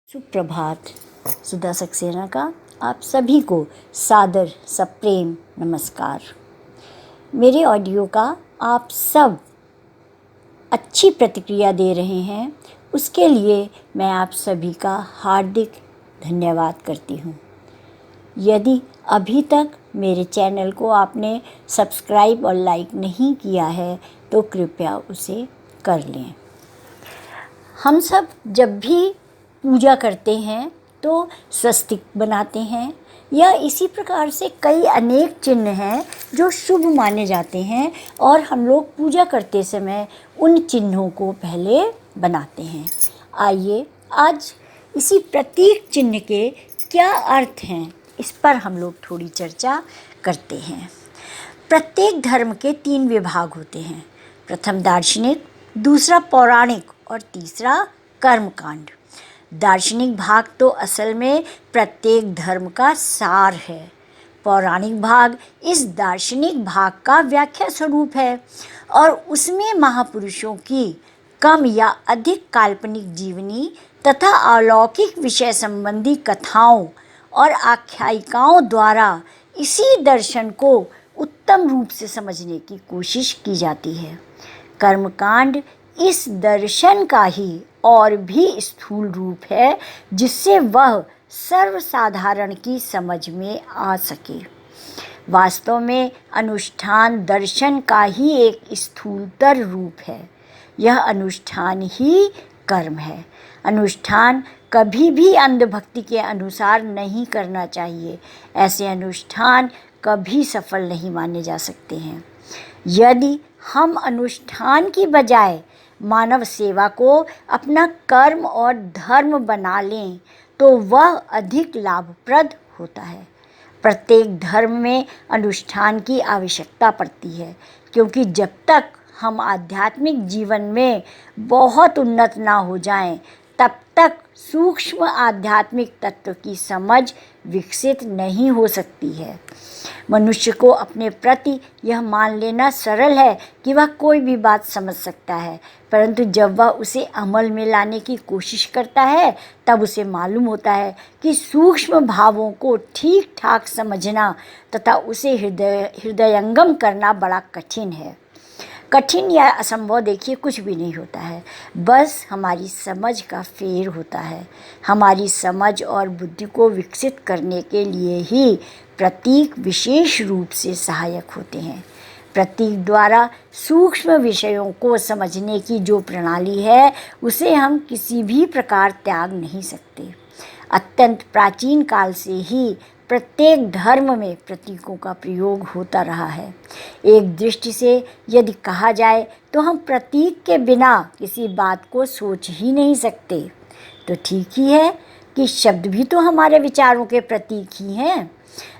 सुप्रभात। सुधा सक्सेना का आप सभी को सादर सप्रेम नमस्कार। मेरे ऑडियो का आप सब अच्छी प्रतिक्रिया दे रहे हैं, उसके लिए मैं आप सभी का हार्दिक धन्यवाद करती हूँ। यदि अभी तक मेरे चैनल को आपने सब्सक्राइब और लाइक नहीं किया है तो कृपया उसे कर लें। हम सब जब भी पूजा करते हैं तो स्वस्तिक बनाते हैं या इसी प्रकार से कई अनेक चिन्ह हैं जो शुभ माने जाते हैं और हम लोग पूजा करते समय उन चिन्हों को पहले बनाते हैं। आइए आज इसी प्रतीक चिन्ह के क्या अर्थ हैं इस पर हम लोग थोड़ी चर्चा करते हैं। प्रत्येक धर्म के 3 विभाग होते हैं। प्रथम दार्शनिक, दूसरा पौराणिक और तीसरा कर्मकांड। दार्शनिक भाग तो असल में प्रत्येक धर्म का सार है। पौराणिक भाग इस दार्शनिक भाग का व्याख्या स्वरूप है और उसमें महापुरुषों की कम या अधिक काल्पनिक जीवनी तथा अलौकिक विषय संबंधी कथाओं और आख्यायिकाओं द्वारा इसी दर्शन को उत्तम रूप से समझने की कोशिश की जाती है। कर्मकांड इस दर्शन का ही और भी स्थूल रूप है जिससे वह सर्वसाधारण की समझ में आ सके। वास्तव में अनुष्ठान दर्शन का ही एक स्थूलतर रूप है। यह अनुष्ठान ही कर्म है। अनुष्ठान कभी भी अंधभक्ति के अनुसार नहीं करना चाहिए। ऐसे अनुष्ठान कभी सफल नहीं माने जा सकते हैं। यदि हम अनुष्ठान की बजाय मानव सेवा को अपना कर्म और धर्म बना लें तो वह अधिक लाभप्रद होता है। प्रत्येक धर्म में अनुष्ठान की आवश्यकता पड़ती है, क्योंकि जब तक हम आध्यात्मिक जीवन में बहुत उन्नत ना हो जाएं, तब तक सूक्ष्म आध्यात्मिक तत्व की समझ विकसित नहीं हो सकती है। मनुष्य को अपने प्रति यह मान लेना सरल है कि वह कोई भी बात समझ सकता है, परंतु जब वह उसे अमल में लाने की कोशिश करता है तब उसे मालूम होता है कि सूक्ष्म भावों को ठीक ठाक समझना तथा उसे हृदयंगम करना बड़ा कठिन है। कठिन या असंभव देखिए कुछ भी नहीं होता है, बस हमारी समझ का फेर होता है। हमारी समझ और बुद्धि को विकसित करने के लिए ही प्रतीक विशेष रूप से सहायक होते हैं। प्रतीक द्वारा सूक्ष्म विषयों को समझने की जो प्रणाली है उसे हम किसी भी प्रकार त्याग नहीं सकते। अत्यंत प्राचीन काल से ही प्रत्येक धर्म में प्रतीकों का प्रयोग होता रहा है। एक दृष्टि से यदि कहा जाए तो हम प्रतीक के बिना किसी बात को सोच ही नहीं सकते। तो ठीक ही है कि शब्द भी तो हमारे विचारों के प्रतीक ही हैं।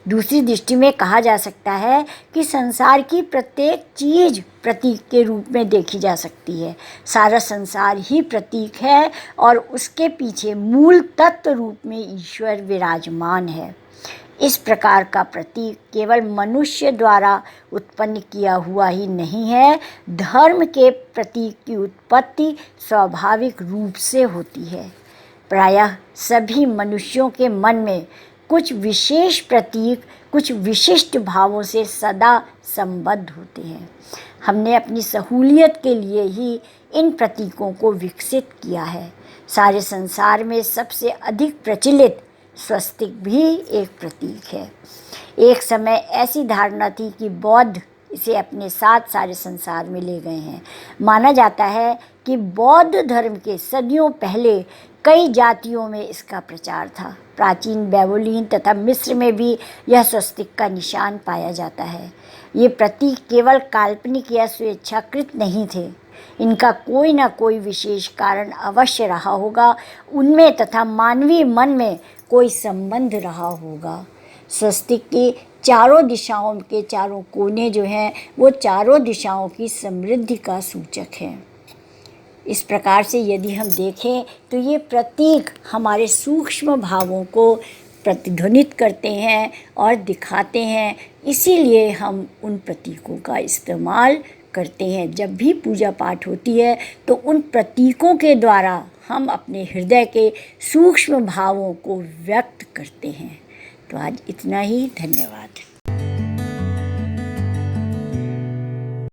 दूसरी दृष्टि में कहा जा सकता है कि संसार की प्रत्येक चीज़ प्रतीक के रूप में देखी जा सकती है। सारा संसार ही प्रतीक है और उसके पीछे मूल तत्व रूप में ईश्वर विराजमान है। इस प्रकार का प्रतीक केवल मनुष्य द्वारा उत्पन्न किया हुआ ही नहीं है, धर्म के प्रतीक की उत्पत्ति स्वाभाविक रूप से होती है। प्रायः सभी मनुष्यों के मन में कुछ विशेष प्रतीक कुछ विशिष्ट भावों से सदा संबद्ध होते हैं। हमने अपनी सहूलियत के लिए ही इन प्रतीकों को विकसित किया है। सारे संसार में सबसे अधिक प्रचलित स्वस्तिक भी एक प्रतीक है। एक समय ऐसी धारणा थी कि बौद्ध इसे अपने साथ सारे संसार में ले गए हैं। माना जाता है कि बौद्ध धर्म के सदियों पहले कई जातियों में इसका प्रचार था। प्राचीन बेबीलोन तथा मिस्र में भी यह स्वस्तिक का निशान पाया जाता है। ये प्रतीक केवल काल्पनिक या स्वेच्छाकृत नहीं थे। इनका कोई न कोई विशेष कारण अवश्य रहा होगा। उनमें तथा मानवीय मन में कोई संबंध रहा होगा। स्वस्तिक के चारों दिशाओं के चारों कोने जो हैं वो चारों दिशाओं की समृद्धि का सूचक हैं। इस प्रकार से यदि हम देखें तो ये प्रतीक हमारे सूक्ष्म भावों को प्रतिध्वनित करते हैं और दिखाते हैं। इसीलिए हम उन प्रतीकों का इस्तेमाल करते हैं। जब भी पूजा पाठ होती है तो उन प्रतीकों के द्वारा हम अपने हृदय के सूक्ष्म भावों को व्यक्त करते हैं। तो आज इतना ही, धन्यवाद।